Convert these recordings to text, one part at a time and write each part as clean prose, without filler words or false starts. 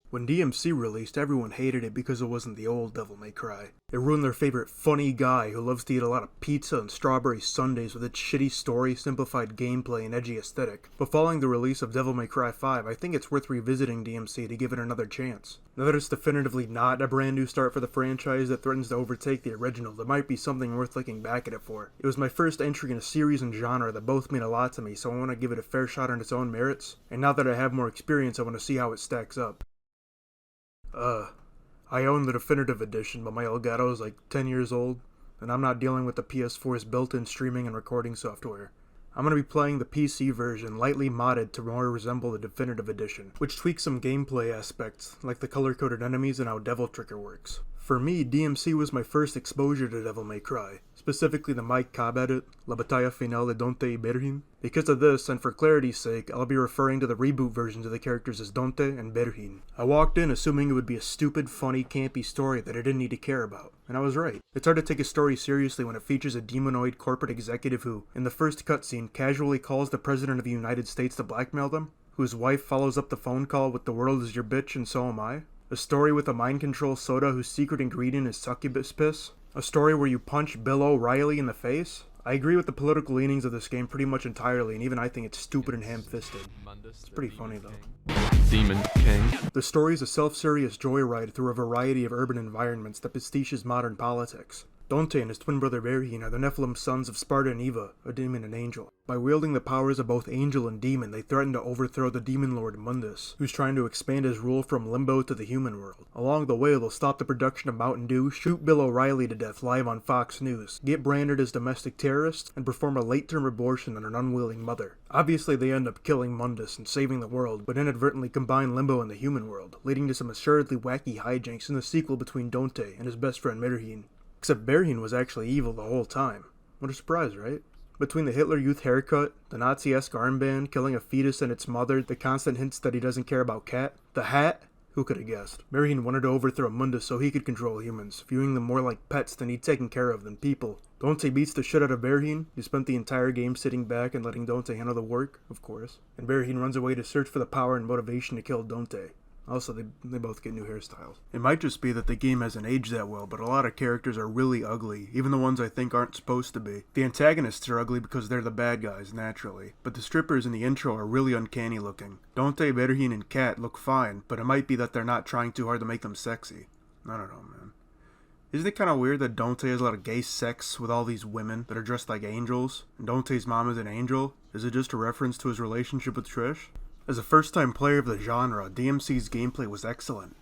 When DMC released, everyone hated it because it wasn't the old Devil May Cry. It ruined their favorite funny guy who loves to eat a lot of pizza and strawberry sundaes with its shitty story, simplified gameplay, and edgy aesthetic. But following the release of Devil May Cry 5, I think it's worth revisiting DMC to give it another chance. Now that it's definitively not a brand new start for the franchise that threatens to overtake the original, there might be something worth looking back at it for. It was my first entry in a series and genre that both mean a lot to me, so I want to give it a fair shot on its own merits, and now that I have more experience I want to see how it stacks up. I own the definitive edition, but my Elgato is like 10 years old, and I'm not dealing with the PS4's built-in streaming and recording software. I'm going to be playing the PC version, lightly modded to more resemble the definitive edition, which tweaks some gameplay aspects, like the color-coded enemies and how Devil Trigger works. For me, DMC was my first exposure to Devil May Cry, specifically the Mike Cobb edit, La Battaglia Finale Dante y Berhin. Because of this, and for clarity's sake, I'll be referring to the reboot versions of the characters as Dante and Berhin. I walked in assuming it would be a stupid, funny, campy story that I didn't need to care about, and I was right. It's hard to take a story seriously when it features a demonoid corporate executive who, in the first cutscene, casually calls the President of the United States to blackmail them, whose wife follows up the phone call with "the world is your bitch and so am I." A story with a mind control soda whose secret ingredient is succubus piss. A story where you punch Bill O'Reilly in the face. I agree with the political leanings of this game pretty much entirely, and even I think it's stupid and ham-fisted. It's pretty funny though. Demon King. The story is a self-serious joyride through a variety of urban environments that pastiches modern politics. Dante and his twin brother Berhin are the Nephilim sons of Sparta and Eva, a demon and angel. By wielding the powers of both angel and demon, they threaten to overthrow the demon lord Mundus, who's trying to expand his rule from Limbo to the human world. Along the way, they'll stop the production of Mountain Dew, shoot Bill O'Reilly to death live on Fox News, get branded as domestic terrorists, and perform a late-term abortion on an unwilling mother. Obviously, they end up killing Mundus and saving the world, but inadvertently combine Limbo and the human world, leading to some assuredly wacky hijinks in the sequel between Dante and his best friend Berhin. Except Berhin was actually evil the whole time. What a surprise, right? Between the Hitler Youth haircut, the Nazi-esque armband, killing a fetus and its mother, the constant hints that he doesn't care about Cat, the hat, who could have guessed? Berhin wanted to overthrow Mundus so he could control humans, viewing them more like pets than he'd taken care of than people. Dante beats the shit out of Berhin. He spent the entire game sitting back and letting Dante handle the work, of course. And Berhin runs away to search for the power and motivation to kill Dante. Also, they both get new hairstyles. It might just be that the game hasn't aged that well, but a lot of characters are really ugly, even the ones I think aren't supposed to be. The antagonists are ugly because they're the bad guys, naturally, but the strippers in the intro are really uncanny looking. Dante, Berhin, and Cat look fine, but it might be that they're not trying too hard to make them sexy. I don't know, man. Isn't it kind of weird that Dante has a lot of gay sex with all these women that are dressed like angels, and Dante's mom is an angel? Is it just a reference to his relationship with Trish? As a first-time player of the genre, DMC's gameplay was excellent.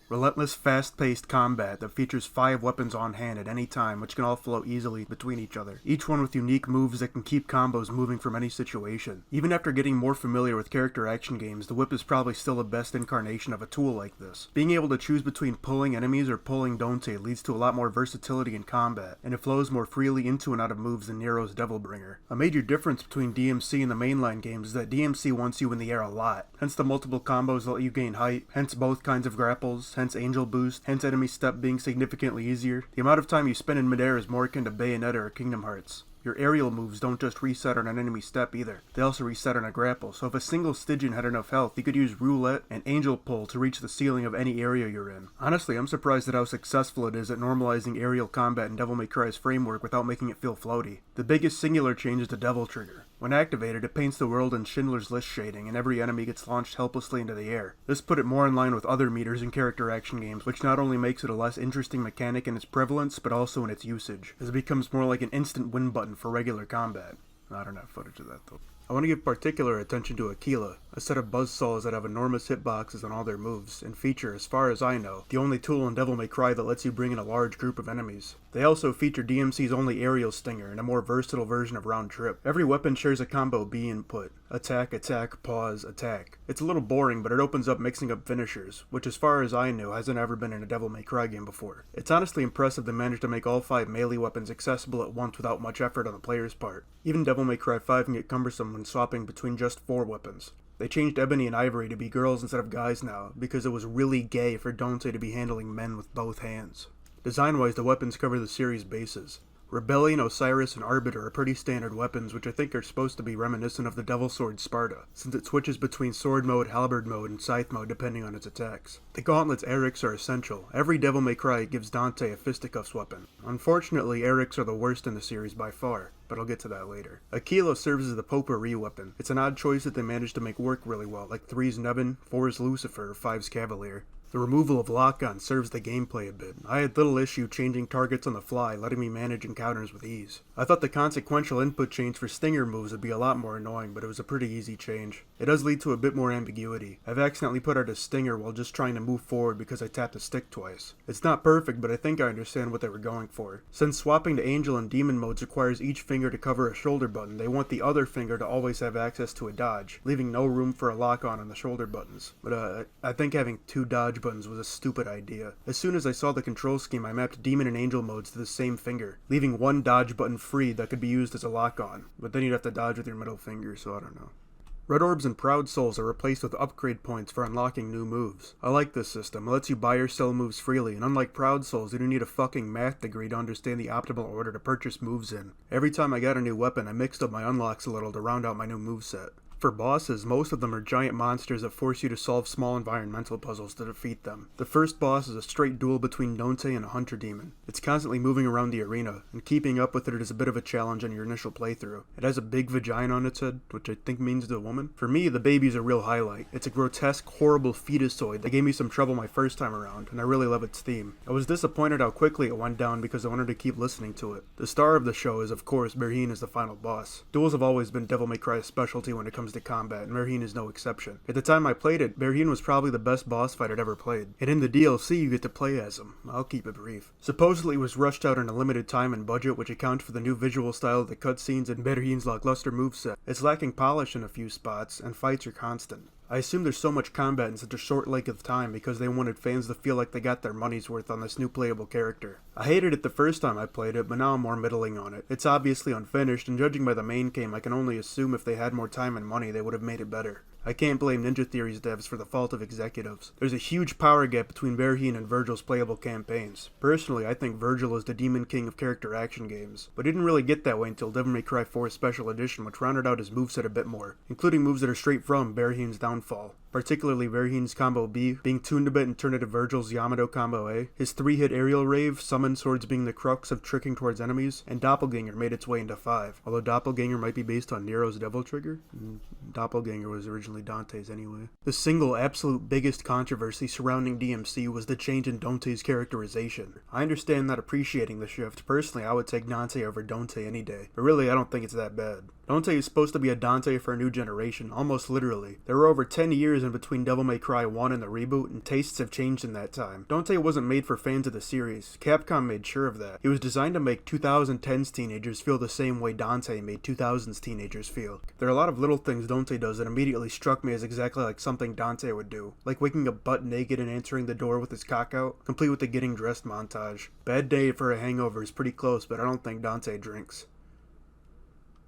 Relentless, fast-paced combat that features 5 weapons on hand at any time, which can all flow easily between each other, each one with unique moves that can keep combos moving from any situation. Even after getting more familiar with character action games, the whip is probably still the best incarnation of a tool like this. Being able to choose between pulling enemies or pulling Dante leads to a lot more versatility in combat, and it flows more freely into and out of moves than Nero's Devilbringer. A major difference between DMC and the mainline games is that DMC wants you in the air a lot, hence the multiple combos that let you gain height, hence both kinds of grapples, hence angel boost, hence enemy step being significantly easier. The amount of time you spend in midair is more akin to Bayonetta or Kingdom Hearts. Your aerial moves don't just reset on an enemy step either, they also reset on a grapple, so if a single Stygian had enough health, you could use Roulette and Angel Pull to reach the ceiling of any area you're in. Honestly, I'm surprised at how successful it is at normalizing aerial combat in Devil May Cry's framework without making it feel floaty. The biggest singular change is the Devil Trigger. When activated, it paints the world in Schindler's List shading, and every enemy gets launched helplessly into the air. This put it more in line with other meters in character action games, which not only makes it a less interesting mechanic in its prevalence, but also in its usage, as it becomes more like an instant win button for regular combat. I don't have footage of that though. I want to give particular attention to Aquila, a set of buzzsaws that have enormous hitboxes on all their moves, and feature, as far as I know, the only tool in Devil May Cry that lets you bring in a large group of enemies. They also feature DMC's only aerial stinger and a more versatile version of Round Trip. Every weapon shares a combo B input: attack, attack, pause, attack. It's a little boring, but it opens up mixing up finishers, which as far as I know hasn't ever been in a Devil May Cry game before. It's honestly impressive they managed to make all 5 melee weapons accessible at once without much effort on the player's part. Even Devil May Cry 5 can get cumbersome when swapping between just 4 weapons. They changed Ebony and Ivory to be girls instead of guys now, because it was really gay for Dante to be handling men with both hands. Design-wise, the weapons cover the series' bases. Rebellion, Osiris, and Arbiter are pretty standard weapons, which I think are supposed to be reminiscent of the Devil Sword Sparta, since it switches between sword mode, halberd mode, and scythe mode depending on its attacks. The gauntlets Erics are essential. Every Devil May Cry gives Dante a fisticuffs weapon. Unfortunately, Erics are the worst in the series by far, but I'll get to that later. Aquila serves as the potpourri weapon. It's an odd choice that they managed to make work really well, like 3's Nevin, 4's Lucifer, or 5's Cavalier. The removal of lock-on serves the gameplay a bit. I had little issue changing targets on the fly, letting me manage encounters with ease. I thought the consequential input change for stinger moves would be a lot more annoying, but it was a pretty easy change. It does lead to a bit more ambiguity. I've accidentally put out a stinger while just trying to move forward because I tapped a stick twice. It's not perfect, but I think I understand what they were going for. Since swapping to angel and demon modes requires each finger to cover a shoulder button, they want the other finger to always have access to a dodge, leaving no room for a lock-on the shoulder buttons. But I think having 2 dodge buttons was a stupid idea. As soon as I saw the control scheme, I mapped demon and angel modes to the same finger, leaving one dodge button free that could be used as a lock-on, but then you'd have to dodge with your middle finger, so I don't know. Red Orbs and Proud Souls are replaced with upgrade points for unlocking new moves. I like this system. It lets you buy or sell moves freely, and unlike Proud Souls, you don't need a fucking math degree to understand the optimal order to purchase moves in. Every time I got a new weapon, I mixed up my unlocks a little to round out my new moveset. For bosses, most of them are giant monsters that force you to solve small environmental puzzles to defeat them. The first boss is a straight duel between Dante and a hunter demon. It's constantly moving around the arena, and keeping up with it is a bit of a challenge on your initial playthrough. It has a big vagina on its head, which I think means the woman. For me, the baby's a real highlight. It's a grotesque, horrible fetusoid that gave me some trouble my first time around, and I really love its theme. I was disappointed how quickly it went down because I wanted to keep listening to it. The star of the show is, of course, Berhine as the final boss. Duels have always been Devil May Cry's specialty when it comes to combat, and Berhine is no exception. At the time I played it, Berhine was probably the best boss fight I'd ever played. And in the DLC, you get to play as him. I'll keep it brief. Supposedly it was rushed out in a limited time and budget, which accounts for the new visual style of the cutscenes and Berhine's lackluster moveset. It's lacking polish in a few spots, and fights are constant. I assume there's so much combat in such a short length of time because they wanted fans to feel like they got their money's worth on this new playable character. I hated it the first time I played it, but now I'm more middling on it. It's obviously unfinished, and judging by the main game, I can only assume if they had more time and money, they would have made it better. I can't blame Ninja Theory's devs for the fault of executives. There's a huge power gap between Berhine and Virgil's playable campaigns. Personally, I think Virgil is the demon king of character action games, but he didn't really get that way until Devil May Cry 4 Special Edition, which rounded out his moveset a bit more, including moves that are straight from Berhine's downfall. Particularly Berhine's Combo B, being tuned a bit and turned into Virgil's Yamato Combo A, his 3-hit aerial rave, summon swords being the crux of tricking towards enemies, and Doppelganger made its way into 5, although Doppelganger might be based on Nero's Devil Trigger. Doppelganger was originally Dante's anyway. The single absolute biggest controversy surrounding DMC was the change in Dante's characterization. I understand not appreciating the shift. Personally, I would take Dante over Dante any day, but really I don't think it's that bad. Dante is supposed to be a Dante for a new generation, almost literally. There were over 10 years in between Devil May Cry 1 and the reboot, and tastes have changed in that time. Dante wasn't made for fans of the series. Capcom made sure of that. He was designed to make 2010's teenagers feel the same way Dante made 2000's teenagers feel. There are a lot of little things Dante does that immediately struck me as exactly like something Dante would do, like waking up butt naked and answering the door with his cock out, complete with the getting dressed montage. Bad Day for a Hangover is pretty close, but I don't think Dante drinks.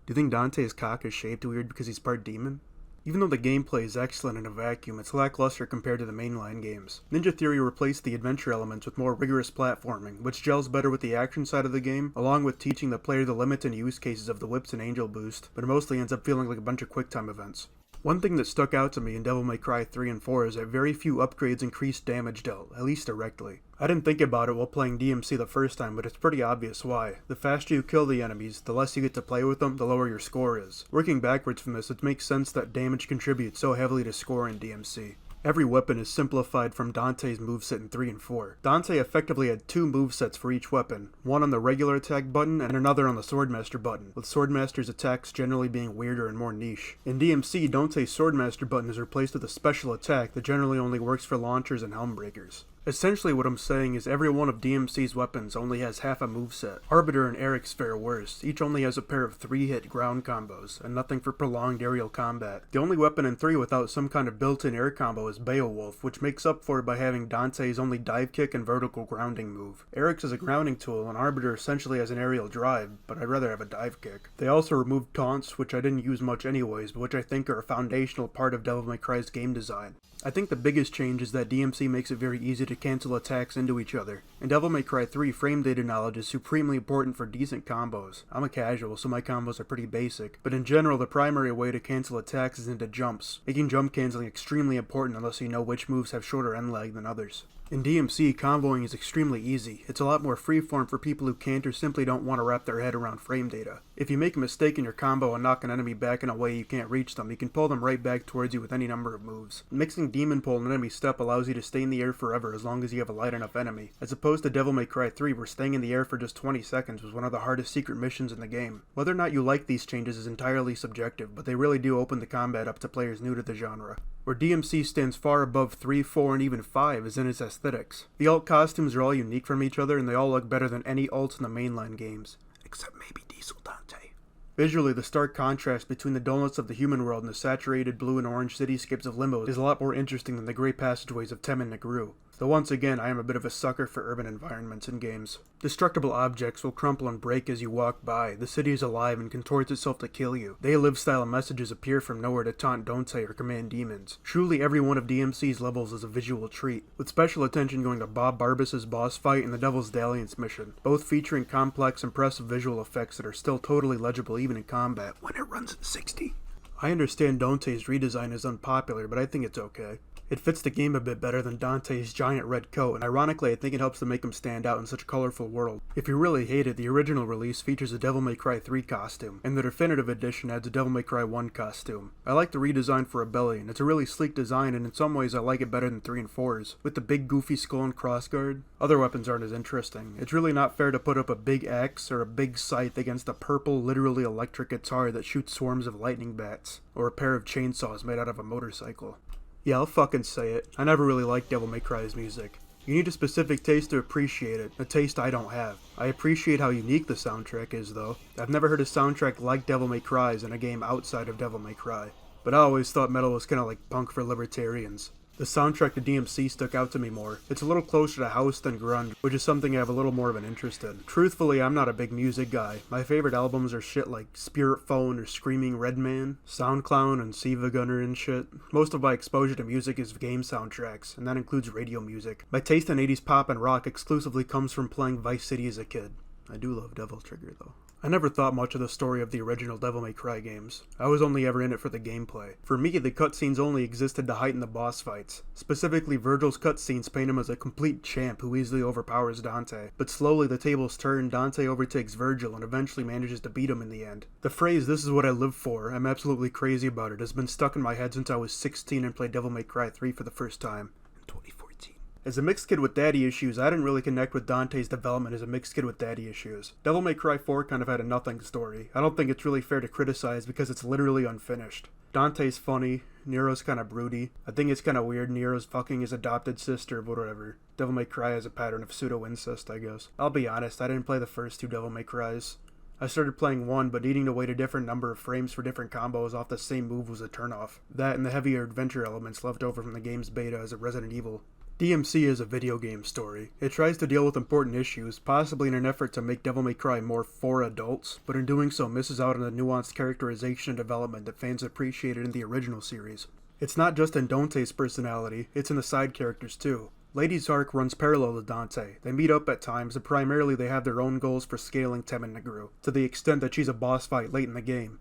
Do you think Dante's cock is shaped weird because he's part demon? Even though the gameplay is excellent in a vacuum, it's lackluster compared to the mainline games. Ninja Theory replaced the adventure elements with more rigorous platforming, which gels better with the action side of the game, along with teaching the player the limits and use cases of the whips and angel boost, but it mostly ends up feeling like a bunch of QuickTime events. One thing that stuck out to me in Devil May Cry 3 and 4 is that very few upgrades increased damage dealt, at least directly. I didn't think about it while playing DMC the first time, but it's pretty obvious why. The faster you kill the enemies, the less you get to play with them, the lower your score is. Working backwards from this, it makes sense that damage contributes so heavily to score in DMC. Every weapon is simplified from Dante's moveset in 3 and 4. Dante effectively had 2 movesets for each weapon, one on the regular attack button and another on the Swordmaster button, with Swordmaster's attacks generally being weirder and more niche. In DMC, Dante's Swordmaster button is replaced with a special attack that generally only works for launchers and helm breakers. Essentially what I'm saying is every one of DMC's weapons only has half a moveset. Arbiter and Erics fare worse. Each only has a pair of 3-hit ground combos, and nothing for prolonged aerial combat. The only weapon in 3 without some kind of built-in air combo is Beowulf, which makes up for it by having Dante's only dive kick and vertical grounding move. Erics is a grounding tool, and Arbiter essentially has an aerial drive, but I'd rather have a dive kick. They also removed taunts, which I didn't use much anyways, but which I think are a foundational part of Devil May Cry's game design. I think the biggest change is that DMC makes it very easy to cancel attacks into each other. In Devil May Cry 3, frame data knowledge is supremely important for decent combos. I'm a casual, so my combos are pretty basic, but in general the primary way to cancel attacks is into jumps, making jump canceling extremely important unless you know which moves have shorter end lag than others. In DMC, comboing is extremely easy. It's a lot more freeform for people who can't or simply don't want to wrap their head around frame data. If you make a mistake in your combo and knock an enemy back in a way you can't reach them, you can pull them right back towards you with any number of moves. Mixing Demon Pull and enemy step allows you to stay in the air forever as long as you have a light enough enemy, as opposed to Devil May Cry 3 where staying in the air for just 20 seconds was one of the hardest secret missions in the game. Whether or not you like these changes is entirely subjective, but they really do open the combat up to players new to the genre. Where DMC stands far above 3, 4, and even 5 is in its aesthetics. The alt costumes are all unique from each other and they all look better than any alts in the mainline games, except maybe Diesel Dante. Visually, the stark contrast between the dullness of the human world and the saturated blue and orange cityscapes of Limbo is a lot more interesting than the grey passageways of Tem and Nagru. Though once again, I am a bit of a sucker for urban environments in games. Destructible objects will crumple and break as you walk by. The city is alive and contorts itself to kill you. They live style messages appear from nowhere to taunt Dante or command demons. Truly every one of DMC's levels is a visual treat, with special attention going to Bob Barbas's boss fight and the Devil's Dalliance mission, both featuring complex, impressive visual effects that are still totally legible even in combat when it runs at 60. I understand Dante's redesign is unpopular, but I think it's okay. It fits the game a bit better than Dante's giant red coat, and ironically I think it helps to make him stand out in such a colorful world. If you really hate it, the original release features a Devil May Cry 3 costume, and the definitive edition adds a Devil May Cry 1 costume. I like the redesign for Rebellion. It's a really sleek design, and in some ways I like it better than 3 and 4's, with the big goofy skull and crossguard. Other weapons aren't as interesting. It's really not fair to put up a big axe or a big scythe against a purple, literally electric guitar that shoots swarms of lightning bats, or a pair of chainsaws made out of a motorcycle. Yeah, I'll fucking say it. I never really liked Devil May Cry's music. You need a specific taste to appreciate it, a taste I don't have. I appreciate how unique the soundtrack is, though. I've never heard a soundtrack like Devil May Cry's in a game outside of Devil May Cry. But I always thought metal was kinda like punk for libertarians. The soundtrack to DMC stuck out to me more. It's a little closer to house than grunge, which is something I have a little more of an interest in. Truthfully, I'm not a big music guy. My favorite albums are shit like Spirit Phone or Screaming Red Man, Soundclown and Siva Gunner and shit. Most of my exposure to music is game soundtracks, and that includes radio music. My taste in 80s pop and rock exclusively comes from playing Vice City as a kid. I do love Devil Trigger, though. I never thought much of the story of the original Devil May Cry games. I was only ever in it for the gameplay. For me, the cutscenes only existed to heighten the boss fights. Specifically, Virgil's cutscenes paint him as a complete champ who easily overpowers Dante. But slowly the tables turn, Dante overtakes Virgil and eventually manages to beat him in the end. The phrase, "this is what I live for, I'm absolutely crazy about it," has been stuck in my head since I was 16 and played Devil May Cry 3 for the first time in 2014. As a mixed kid with daddy issues, I didn't really connect with Dante's development as a mixed kid with daddy issues. Devil May Cry 4 kind of had a nothing story. I don't think it's really fair to criticize because it's literally unfinished. Dante's funny, Nero's kinda broody. I think it's kinda weird Nero's fucking his adopted sister, but whatever. Devil May Cry has a pattern of pseudo-incest, I guess. I'll be honest, I didn't play the first 2 Devil May Crys. I started playing 1, but needing to wait a different number of frames for different combos off the same move was a turnoff. That and the heavier adventure elements left over from the game's beta as a Resident Evil. DMC is a video game story. It tries to deal with important issues, possibly in an effort to make Devil May Cry more for adults, but in doing so misses out on the nuanced characterization and development that fans appreciated in the original series. It's not just in Dante's personality, it's in the side characters too. Lady's arc runs parallel to Dante. They meet up at times, and primarily they have their own goals for scaling Tem and Nagru, to the extent that she's a boss fight late in the game.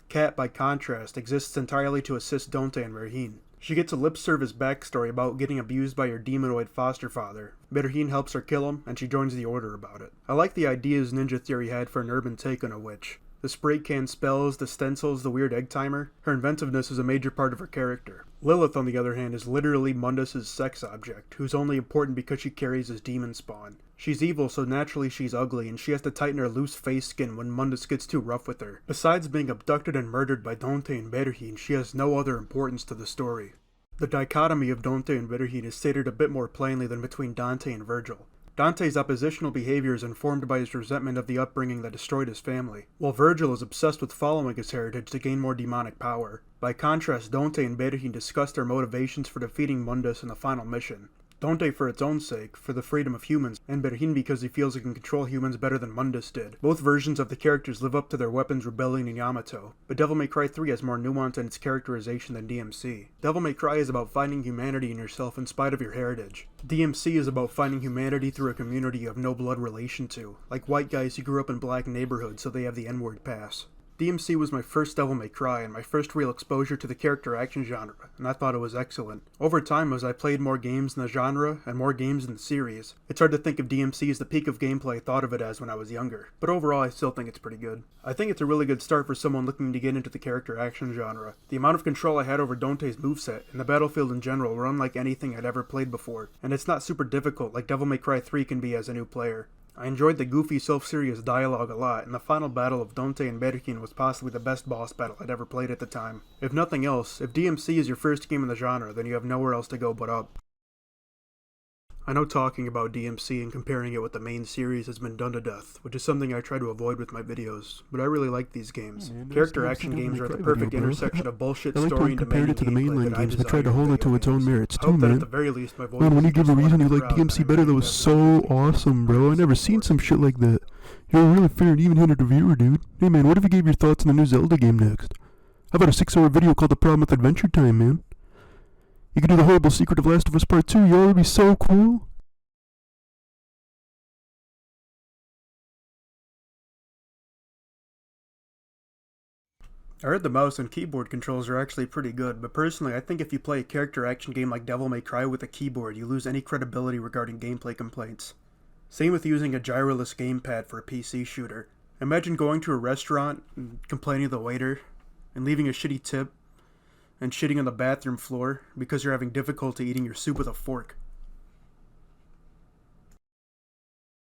Cat, by contrast, exists entirely to assist Dante and Verheen. She gets a lip-service backstory about getting abused by her demonoid foster father. Verheen helps her kill him, and she joins the Order about it. I like the ideas Ninja Theory had for an urban take on a witch. The spray can spells, the stencils, the weird egg timer. Her inventiveness is a major part of her character. Lilith, on the other hand, is literally Mundus' sex object, who's only important because she carries his demon spawn. She's evil, so naturally she's ugly, and she has to tighten her loose face skin when Mundus gets too rough with her. Besides being abducted and murdered by Dante and Verheen, she has no other importance to the story. The dichotomy of Dante and Verheen is stated a bit more plainly than between Dante and Virgil. Dante's oppositional behavior is informed by his resentment of the upbringing that destroyed his family, while Virgil is obsessed with following his heritage to gain more demonic power. By contrast, Dante and Verheen discuss their motivations for defeating Mundus in the final mission. Dante for its own sake, for the freedom of humans, and Berhin because he feels he can control humans better than Mundus did. Both versions of the characters live up to their weapons Rebellion and Yamato, but Devil May Cry 3 has more nuance in its characterization than DMC. Devil May Cry is about finding humanity in yourself in spite of your heritage. DMC is about finding humanity through a community you have no blood relation to, like white guys who grew up in black neighborhoods so they have the N-word pass. DMC was my first Devil May Cry and my first real exposure to the character action genre, and I thought it was excellent. Over time, as I played more games in the genre and more games in the series, it's hard to think of DMC as the peak of gameplay I thought of it as when I was younger, but overall I still think it's pretty good. I think it's a really good start for someone looking to get into the character action genre. The amount of control I had over Dante's moveset and the battlefield in general were unlike anything I'd ever played before, and it's not super difficult like Devil May Cry 3 can be as a new player. I enjoyed the goofy, self-serious dialogue a lot, and the final battle of Dante and Berkin was possibly the best boss battle I'd ever played at the time. If nothing else, if DMC is your first game in the genre, then you have nowhere else to go but up. I know talking about DMC and comparing it with the main series has been done to death, which is something I try to avoid with my videos, but I really like these games. Character action games are the perfect intersection of bullshit story and demanding to the mainline gameplay games, but tried to hold it to its own merits too, I hope that man. at the very least my voice Man, when you is give a just reason you like like proud DMC that better, I that really was have so that. awesome, bro. I never seen some shit like that. You're a really fair and even-handed reviewer, dude. Hey, man, what if you gave your thoughts on the new Zelda game next? How about a 6-hour video called The Problem with Adventure Time, man? You could do the horrible secret of Last of Us Part 2, yo, it'd be so cool. I heard the mouse and keyboard controls are actually pretty good, but personally I think if you play a character action game like Devil May Cry with a keyboard, you lose any credibility regarding gameplay complaints. Same with using a gyroless gamepad for a PC shooter. Imagine going to a restaurant and complaining to the waiter, and leaving a shitty tip, and shitting on the bathroom floor because you're having difficulty eating your soup with a fork.